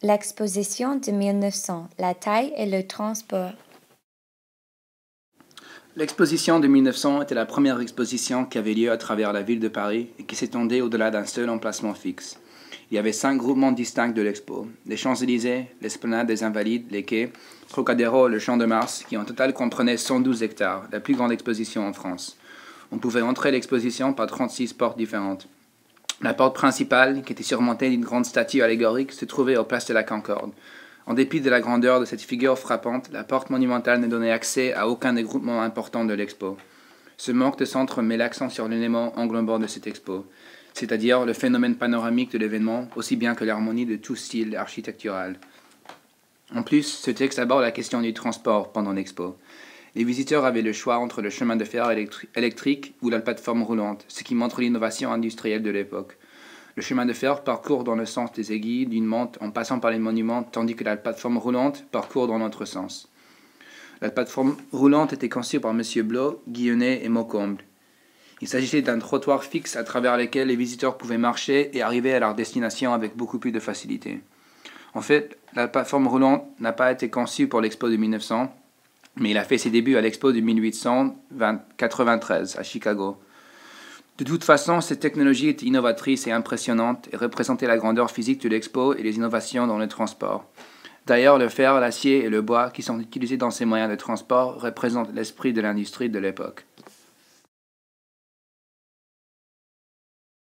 L'exposition de 1900, la taille et le transport. L'exposition de 1900 était la première exposition qui avait lieu à travers la ville de Paris et qui s'étendait au-delà d'un seul emplacement fixe. Il y avait 5 groupements distincts de l'expo: les Champs-Élysées, l'Esplanade des Invalides, les quais, Trocadéro et le Champ de Mars, qui en total comprenaient 112 hectares, la plus grande exposition en France. On pouvait entrer l'exposition par 36 portes différentes. La porte principale, qui était surmontée d'une grande statue allégorique, se trouvait aux places de la Concorde. En dépit de la grandeur de cette figure frappante, la porte monumentale ne donnait accès à aucun des groupements importants de l'expo. Ce manque de centre met l'accent sur l'élément englobant de cette expo, c'est-à-dire le phénomène panoramique de l'événement, aussi bien que l'harmonie de tout style architectural. En plus, ce texte aborde la question du transport pendant l'expo. Les visiteurs avaient le choix entre le chemin de fer électrique ou la plateforme roulante, ce qui montre l'innovation industrielle de l'époque. Le chemin de fer parcourt dans le sens des aiguilles d'une montre en passant par les monuments, tandis que la plateforme roulante parcourt dans l'autre sens. La plateforme roulante était conçue par M. Blot, Guillonnet et Maucomble. Il s'agissait d'un trottoir fixe à travers lequel les visiteurs pouvaient marcher et arriver à leur destination avec beaucoup plus de facilité. En fait, la plateforme roulante n'a pas été conçue pour l'expo de 1900, mais il a fait ses débuts à l'expo de 1893 à Chicago. De toute façon, cette technologie était innovatrice et impressionnante et représentait la grandeur physique de l'expo et les innovations dans le transport. D'ailleurs, le fer, l'acier et le bois qui sont utilisés dans ces moyens de transport représentent l'esprit de l'industrie de l'époque.